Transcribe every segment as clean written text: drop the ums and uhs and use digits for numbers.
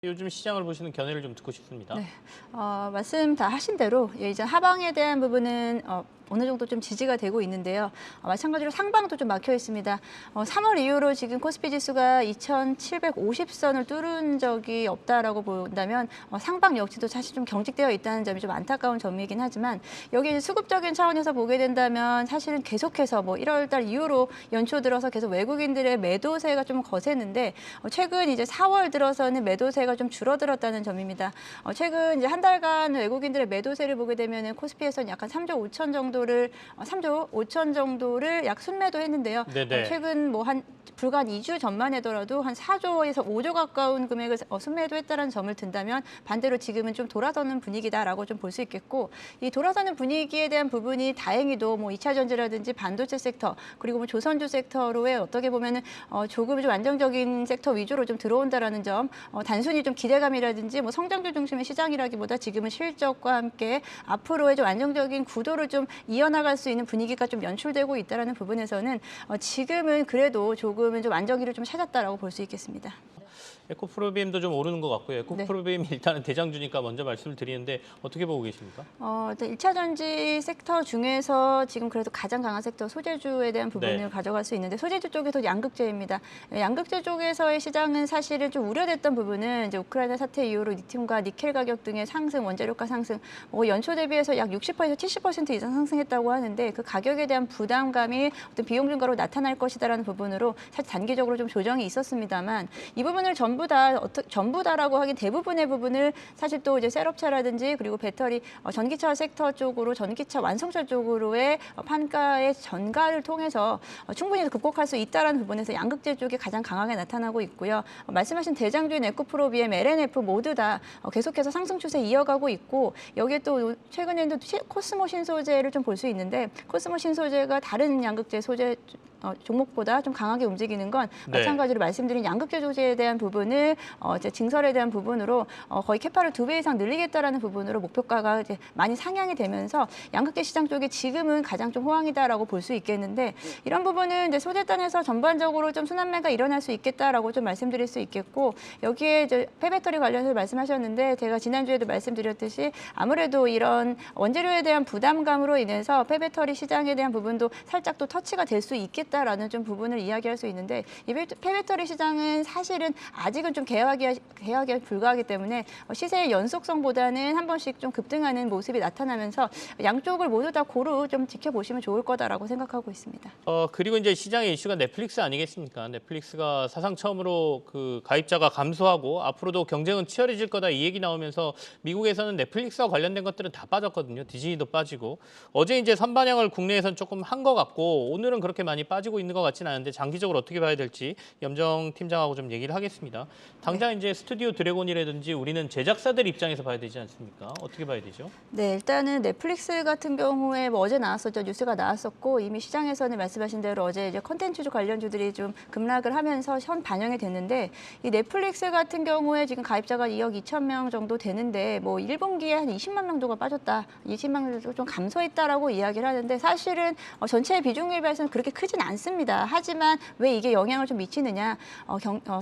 요즘 시장을 보시는 견해를 좀 듣고 싶습니다. 네. 말씀 다 하신 대로 이제 하방에 대한 부분은 어느 정도 좀 지지가 되고 있는데요. 마찬가지로 상방도 좀 막혀 있습니다. 3월 이후로 지금 코스피 지수가 2,750선을 뚫은 적이 없다라고 본다면 상방 역시도 사실 좀 경직되어 있다는 점이 좀 안타까운 점이긴 하지만 여기 수급적인 차원에서 보게 된다면 사실은 계속해서 뭐 1월 달 이후로 연초 들어서 계속 외국인들의 매도세가 좀 거세는데 최근 이제 4월 들어서는 매도세가 좀 줄어들었다는 점입니다. 최근 이제 한 달간 외국인들의 매도세를 보게 되면은 코스피에서는 약간 3조 5천 정도를 3조 5천 정도를 약 순매도했는데요. 네네. 최근 뭐 한 불과 한 2주 전만 하더라도 한 4조에서 5조 가까운 금액을 순매도했다는 점을 든다면 반대로 지금은 좀 돌아서는 분위기다라고 좀 볼 수 있겠고 이 돌아서는 분위기에 대한 부분이 다행히도 뭐 2차 전지라든지 반도체 섹터 그리고 뭐 조선주 섹터로의 어떻게 보면은 조금 좀 안정적인 섹터 위주로 좀 들어온다라는 점 단순히 좀 기대감이라든지 뭐 성장주 중심의 시장이라기보다 지금은 실적과 함께 앞으로의 좀 안정적인 구도를 좀 이어나갈 수 있는 분위기가 좀 연출되고 있다는 부분에서는 지금은 그래도 조금은 좀 안정기를 좀 찾았다라고 볼 수 있겠습니다. 에코프로비엠도 좀 오르는 것 같고요. 네. 에코프로비엠이 일단은 대장주니까 먼저 말씀을 드리는데 어떻게 보고 계십니까? 일단 1차 전지 섹터 중에서 지금 그래도 가장 강한 섹터 소재주에 대한 부분을 네. 가져갈 수 있는데 소재주 쪽에서 양극재입니다. 양극재 쪽에서의 시장은 사실은 좀 우려됐던 부분은 이제 우크라이나 사태 이후로 리튬과 니켈 가격 등의 상승, 원자료가 상승, 연초 대비해서 약 60%에서 70% 이상 상승했다고 하는데 그 가격에 대한 부담감이 어떤 비용 증가로 나타날 것이다라는 부분으로 사실 단기적으로 좀 조정이 있었습니다만 이 부분을 전부 다라고 하긴 대부분의 부분을 사실 또 이제 셀업차라든지 그리고 배터리 전기차 섹터 쪽으로 전기차 완성차 쪽으로의 판가의 전가를 통해서 충분히 극복할 수 있다라는 부분에서 양극재 쪽이 가장 강하게 나타나고 있고요. 말씀하신 대장주인 에코프로비엠, LNF 모두 다 계속해서 상승 추세 이어가고 있고 여기에 또 최근에는 코스모 신소재를 좀 볼 수 있는데 코스모 신소재가 다른 양극재 소재 종목보다 좀 강하게 움직이는 건 네. 마찬가지로 말씀드린 양극재 조제에 대한 부분을 이제 증설에 대한 부분으로 거의 캐파를 2배 이상 늘리겠다라는 부분으로 목표가가 이제 많이 상향이 되면서 양극재 시장 쪽이 지금은 가장 좀 호황이다라고 볼 수 있겠는데 이런 부분은 이제 소재단에서 전반적으로 좀 순환매가 일어날 수 있겠다라고 좀 말씀드릴 수 있겠고 여기에 이제 폐배터리 관련해서 말씀하셨는데 제가 지난주에도 말씀드렸듯이 아무래도 이런 원재료에 대한 부담감으로 인해서 폐배터리 시장에 대한 부분도 살짝 또 터치가 될 수 있겠다라는 좀 부분을 이야기할 수 있는데 이 폐배터리 시장은 사실은 아직은 좀 개화기에 불과하기 때문에 시세의 연속성보다는 한 번씩 좀 급등하는 모습이 나타나면서 양쪽을 모두 다 고루 좀 지켜보시면 좋을 거다라고 생각하고 있습니다. 그리고 이제 시장의 이슈가 넷플릭스 아니겠습니까? 넷플릭스가 사상 처음으로 그 가입자가 감소하고 앞으로도 경쟁은 치열해질 거다 이 얘기 나오면서 미국에서는 넷플릭스와 관련된 것들은 다 빠졌거든요. 디즈니도 빠지고 어제 이제 선반영을 국내에서는 조금 한 것 같고 오늘은 그렇게 많이 빠지고 있는 것 같지는 않은데 장기적으로 어떻게 봐야 될지 염정 팀장하고 좀 얘기를 하겠습니다. 당장 이제 스튜디오 드래곤이라든지 우리는 제작사들 입장에서 봐야 되지 않습니까? 어떻게 봐야 되죠? 네, 일단은 넷플릭스 같은 경우에 뭐 어제 나왔었죠. 뉴스가 나왔었고 이미 시장에서는 말씀하신 대로 어제 이제 컨텐츠주 관련주들이 좀 급락을 하면서 현 반영이 됐는데 이 넷플릭스 같은 경우에 지금 가입자가 2억 2천 명 정도 되는데 뭐 1분기에 한 20만 명 정도가 빠졌다. 20만 명 정도 좀 감소했다라고 이야기를 하는데 사실은 전체 비중에 비해서는 그렇게 크진 않습니다. 하지만 왜 이게 영향을 좀 미치느냐?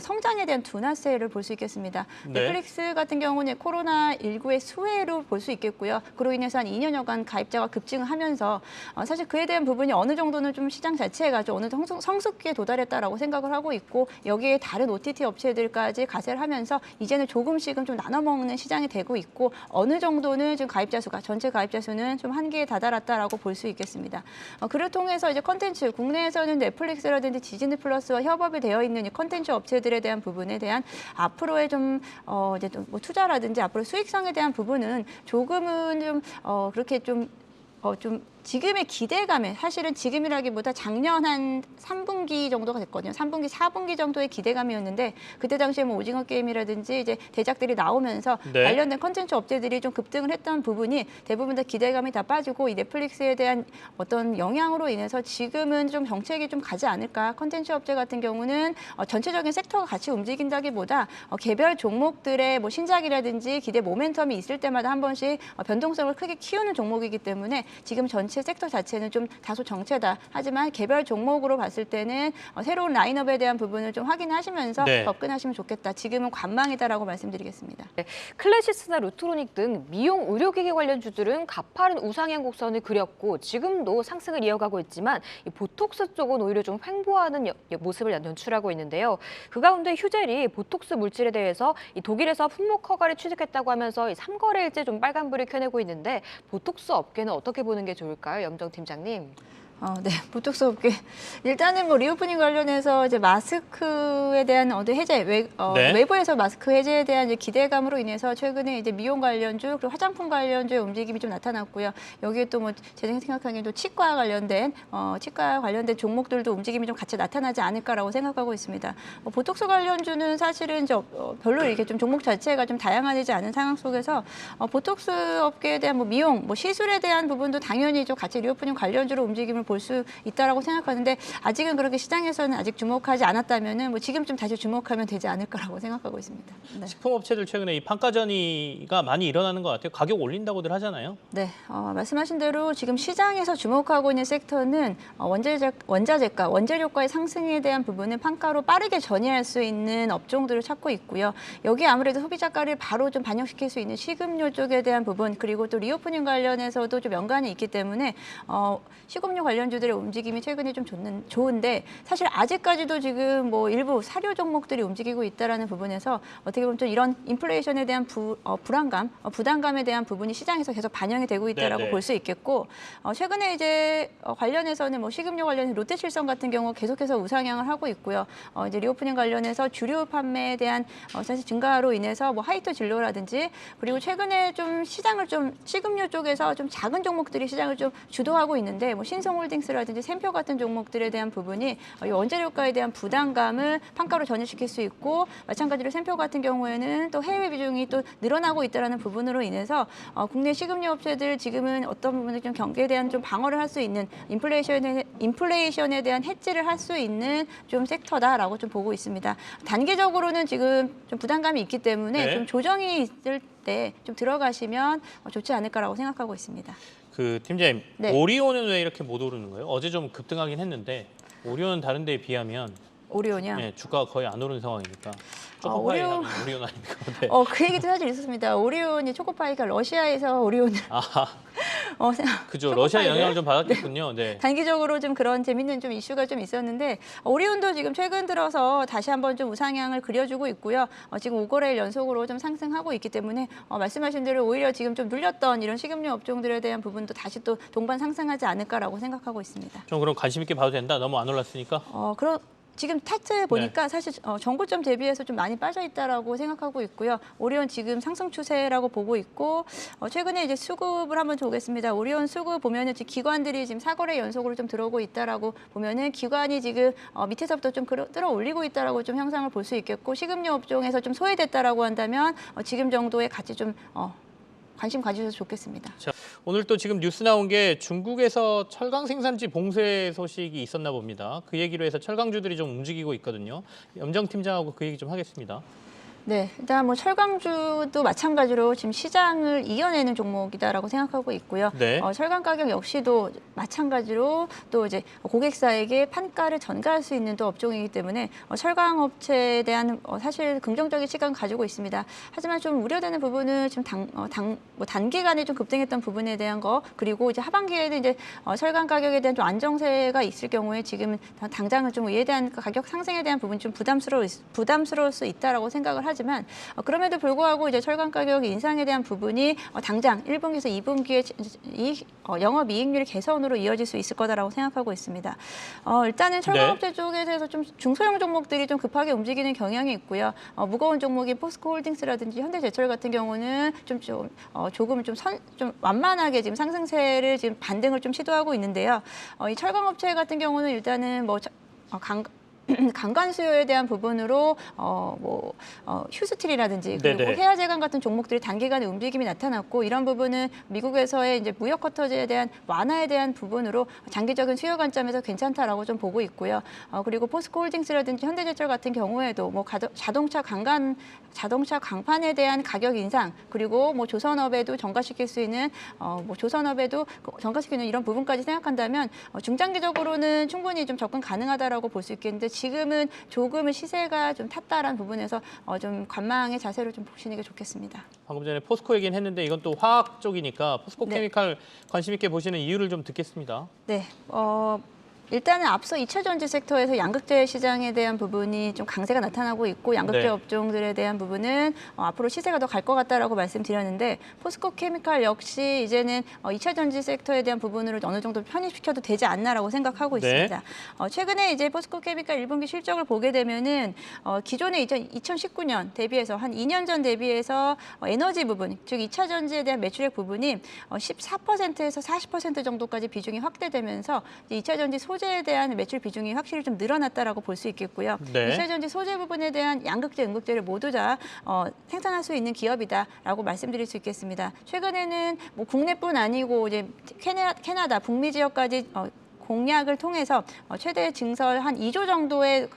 성장에 대한 둔화세를 볼 수 있겠습니다. 네. 넷플릭스 같은 경우는 코로나19의 수혜로 볼 수 있겠고요. 그로 인해서 한 2년여간 가입자가 급증하면서 사실 그에 대한 부분이 어느 정도는 좀 시장 자체가 좀 어느 정도 성숙기에 도달했다라고 생각을 하고 있고 여기에 다른 OTT 업체들까지 가세를 하면서 이제는 조금씩은 좀 나눠 먹는 시장이 되고 있고 어느 정도는 지금 가입자 수가 전체 가입자 수는 좀 한계에 다다랐다라고 볼 수 있겠습니다. 그를 통해서 이제 컨텐츠 국내에서는 넷플릭스라든지 디즈니 플러스와 협업이 되어 있는 이 컨텐츠 업체들에 대한 부분에 대한 앞으로의 좀 이제 뭐 투자라든지 앞으로 수익성에 대한 부분은 조금은 좀 그렇게 좀 지금의 기대감에 사실은 지금이라기보다 작년 한 3분기 정도가 됐거든요. 3분기, 4분기 정도의 기대감이었는데 그때 당시에 뭐 오징어 게임이라든지 이제 대작들이 나오면서 네. 관련된 컨텐츠 업체들이 좀 급등을 했던 부분이 대부분 다 기대감이 다 빠지고 이 넷플릭스에 대한 어떤 영향으로 인해서 지금은 좀 정책이 좀 가지 않을까. 컨텐츠 업체 같은 경우는 전체적인 섹터가 같이 움직인다기보다 개별 종목들의 뭐 신작이라든지 기대 모멘텀이 있을 때마다 한 번씩 변동성을 크게 키우는 종목이기 때문에 지금 전체 전체 섹터 자체는 좀 다소 정체다. 하지만 개별 종목으로 봤을 때는 새로운 라인업에 대한 부분을 좀 확인하시면서 네. 접근하시면 좋겠다. 지금은 관망이다라고 말씀드리겠습니다. 클래시스나 루트로닉 등 미용 의료기기 관련 주들은 가파른 우상향 곡선을 그렸고 지금도 상승을 이어가고 있지만 이 보톡스 쪽은 오히려 좀 횡보하는 모습을 연출하고 있는데요. 그 가운데 휴젤이 보톡스 물질에 대해서 이 독일에서 품목 허가를 취득했다고 하면서 이 3거래일째 좀 빨간불을 켜내고 있는데 보톡스 업계는 어떻게 보는 게 좋을까요, 염정 팀장님? 네, 보톡스 업계 일단은 뭐 리오프닝 관련해서 이제 마스크에 대한 해제, 네. 외부에서 마스크 해제에 대한 이제 기대감으로 인해서 최근에 이제 미용 관련주 그리고 화장품 관련주의 움직임이 좀 나타났고요. 여기에 또 뭐 제가 생각하기에도 치과 관련된 종목들도 움직임이 좀 같이 나타나지 않을까라고 생각하고 있습니다. 보톡스 관련주는 사실은 이제 별로 이렇게 좀 종목 자체가 좀 다양하지 않은 상황 속에서 보톡스 업계에 대한 뭐 미용, 뭐 시술에 대한 부분도 당연히 좀 같이 리오프닝 관련주로 움직임을 볼 수 있다라고 생각하는데 아직은 그렇게 시장에서는 아직 주목하지 않았다면은 뭐 지금쯤 다시 주목하면 되지 않을까라고 생각하고 있습니다. 네. 식품업체들 최근에 이 판가전이가 많이 일어나는 것 같아요. 가격 올린다고들 하잖아요. 네, 말씀하신 대로 지금 시장에서 주목하고 있는 섹터는 원자재가, 원재료가의 상승에 대한 부분은 판가로 빠르게 전이할 수 있는 업종들을 찾고 있고요. 여기 아무래도 소비자가를 바로 좀 반영시킬 수 있는 식음료 쪽에 대한 부분 그리고 또 리오프닝 관련해서도 좀 연관이 있기 때문에 식음료 관련주들의 움직임이 최근에 좀 좋은데 사실 아직까지도 지금 뭐 일부 사료 종목들이 움직이고 있다라는 부분에서 어떻게 보면 좀 이런 인플레이션에 대한 불안감, 부담감에 대한 부분이 시장에서 계속 반영이 되고 있다라고 네네. 볼 수 있겠고 최근에 이제 관련해서는 뭐 식음료 관련 롯데칠성 같은 경우 계속해서 우상향을 하고 있고요. 이제 리오프닝 관련해서 주류 판매에 대한 사실 증가로 인해서 뭐 하이트 진로라든지 그리고 최근에 좀 시장을 좀 식음료 쪽에서 좀 작은 종목들이 시장을 좀 주도하고 있는데 뭐 신성홀딩스라든지 샘표 같은 종목들에 대한 부분이 이 원재료가에 대한 부담감을 판가로 전이시킬 수 있고 마찬가지로 샘표 같은 경우에는 또 해외 비중이 또 늘어나고 있다는 부분으로 인해서 국내 식음료 업체들 지금은 어떤 부분에 좀 경기에 대한 좀 방어를 할 수 있는 인플레이션에 대한 해지를 할 수 있는 좀 섹터다라고 좀 보고 있습니다. 단기적으로는 지금 좀 부담감이 있기 때문에 네. 좀 조정이 있을 때 좀 들어가시면 좋지 않을까라고 생각하고 있습니다. 그 팀장님, 네. 오리온은 왜 이렇게 못 오르는 거예요? 어제 좀 급등하긴 했는데 오리온은 다른 데에 비하면 오리온이요? 네, 주가가 거의 안 오르는 상황이니까. 초코파이 오리온. 하면 오리온 아닙니까? 네. 그 얘기도 사실 있었습니다. 오리온이 초코파이가 러시아에서 오리온을 아하, 그죠. 초코파이를? 러시아 영향을 좀 받았겠군요. 네. 단기적으로 좀 그런 재밌는 좀 이슈가 좀 있었는데 오리온도 지금 최근 들어서 다시 한번 좀 우상향을 그려주고 있고요. 지금 5거래일 연속으로 좀 상승하고 있기 때문에 말씀하신 대로 오히려 지금 좀 눌렸던 이런 식음료 업종들에 대한 부분도 다시 또 동반 상승하지 않을까라고 생각하고 있습니다. 좀 그럼 관심 있게 봐도 된다. 너무 안 올랐으니까. 지금 차트 보니까 네. 사실 전고점 대비해서 좀 많이 빠져 있다라고 생각하고 있고요. 오리온 지금 상승 추세라고 보고 있고 최근에 이제 수급을 한번 보겠습니다. 오리온 수급 보면은 지금 기관들이 지금 4거래 연속으로 좀 들어오고 있다라고 보면은 기관이 지금 밑에서부터 좀 끌어올리고 있다라고 좀 형상을 볼 수 있겠고 식음료 업종에서 좀 소외됐다라고 한다면 지금 정도의 가치 좀 관심 가지셔서 좋겠습니다. 자, 오늘 또 지금 뉴스 나온 게 중국에서 철강 생산지 봉쇄 소식이 있었나 봅니다. 그 얘기로 해서 철강주들이 좀 움직이고 있거든요. 염정 팀장하고 그 얘기 좀 하겠습니다. 네, 일단 뭐 철강주도 마찬가지로 지금 시장을 이겨내는 종목이다라고 생각하고 있고요. 네. 철강 가격 역시도 마찬가지로 또 이제 고객사에게 판가를 전가할 수 있는 또 업종이기 때문에 철강 업체에 대한 사실 긍정적인 시각을 가지고 있습니다. 하지만 좀 우려되는 부분은 지금 단기간에 좀 급등했던 부분에 대한 거 그리고 이제 하반기에는 이제 철강 가격에 대한 좀 안정세가 있을 경우에 지금은 당장은 좀 이에 대한 가격 상승에 대한 부분 좀 부담스러울 수 있다라고 생각을 하지만 그럼에도 불구하고 이제 철강 가격 인상에 대한 부분이 당장 1분기에서 2분기에 영업이익률 개선으로 이어질 수 있을 거다라고 생각하고 있습니다. 일단은 철강업체 쪽에서 좀 중소형 종목들이 좀 급하게 움직이는 경향이 있고요. 무거운 종목인 포스코홀딩스라든지 현대제철 같은 경우는 조금 좀 완만하게 지금 상승세를 지금 반등을 좀 시도하고 있는데요. 이 철강업체 같은 경우는 일단은 강간 수요에 대한 부분으로 휴스틸이라든지 그리고 네네. 해야제강 같은 종목들이 단기간에 움직임이 나타났고 이런 부분은 미국에서의 이제 무역 커터제에 대한 완화에 대한 부분으로 장기적인 수요 관점에서 괜찮다라고 좀 보고 있고요. 그리고 포스코홀딩스라든지 현대제철 같은 경우에도 뭐 자동차 강판에 대한 가격 인상 그리고 뭐 조선업에도 전가시킬 수 있는 조선업에도 전가시키는 이런 부분까지 생각한다면 중장기적으로는 충분히 좀 접근 가능하다라고 볼 수 있겠는데 지금은 조금은 시세가 좀 탔다라는 부분에서 좀 관망의 자세로 좀 보시는 게 좋겠습니다. 방금 전에 포스코 얘기는 했는데 이건 또 화학 쪽이니까 포스코 네. 케미칼 관심 있게 보시는 이유를 좀 듣겠습니다. 네. 일단은 앞서 2차 전지 섹터에서 양극재 시장에 대한 부분이 좀 강세가 나타나고 있고 양극재 네. 업종들에 대한 부분은 앞으로 시세가 더 갈 것 같다라고 말씀드렸는데 포스코 케미칼 역시 이제는 2차 전지 섹터에 대한 부분으로 어느 정도 편입시켜도 되지 않나라고 생각하고 네. 있습니다. 최근에 이제 포스코 케미칼 1분기 실적을 보게 되면은 기존의 2019년 대비해서 한 2년 전 대비해서 에너지 부분, 즉 2차 전지에 대한 매출액 부분이 14%에서 40% 정도까지 비중이 확대되면서 2차 전지 소재에 대한 매출 비중이 확실히 좀 늘어났다라고 볼 수 있겠고요. 네. 2차 전지 소재 부분에 대한 양극재, 음극재를 모두 다 생산할 수 있는 기업이다라고 말씀드릴 수 있겠습니다. 최근에는 뭐 국내뿐 아니고 이제 캐나다, 북미 지역까지 공약을 통해서 최대 증설 한 2조 정도의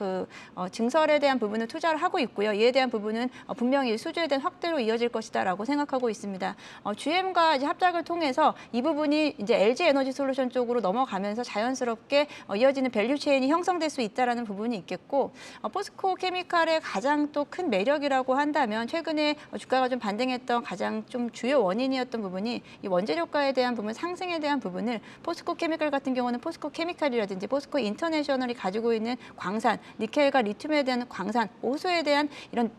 증설에 대한 부분을 투자를 하고 있고요. 이에 대한 부분은 분명히 수주에 대한 확대로 이어질 것이다라고 생각하고 있습니다. GM과 이제 합작을 통해서 이 부분이 이제 LG 에너지 솔루션 쪽으로 넘어가면서 자연스럽게 이어지는 밸류 체인이 형성될 수 있다라는 부분이 있겠고 포스코 케미칼의 가장 또 큰 매력이라고 한다면 최근에 주가가 좀 반등했던 가장 좀 주요 원인이었던 부분이 이 원재료가에 대한 부분 상승에 대한 부분을 포스코 케미칼 같은 경우는 포스코 케미칼이라든지 포스코 인터내셔널이 가지고 있는 광산, 니켈과 리튬에 대한 광산, 호수에 대한 이런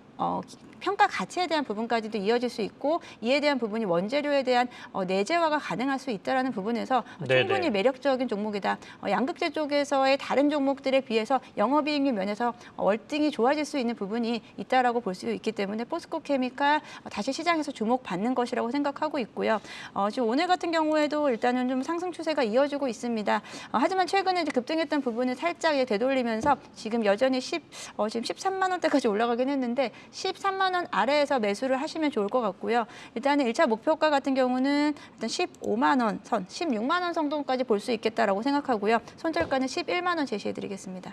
평가 가치에 대한 부분까지도 이어질 수 있고 이에 대한 부분이 원재료에 대한 내재화가 가능할 수 있다는 부분에서 네네. 충분히 매력적인 종목이다. 양극재 쪽에서의 다른 종목들에 비해서 영업이익률 면에서 월등히 좋아질 수 있는 부분이 있다라고 볼 수 있기 때문에 포스코 케미칼 다시 시장에서 주목받는 것이라고 생각하고 있고요. 지금 오늘 같은 경우에도 일단은 좀 상승 추세가 이어지고 있습니다. 하지만 최근에 이제 급등했던 부분을 살짝 되돌리면서 지금 여전히 지금 13만 원대까지 올라가긴 했는데 13만 원 아래에서 매수를 하시면 좋을 것 같고요. 일단은 1차 목표가 같은 경우는 일단 15만 원 선, 16만 원 정도까지 볼 수 있겠다라고 생각하고요. 손절가는 11만 원 제시해드리겠습니다.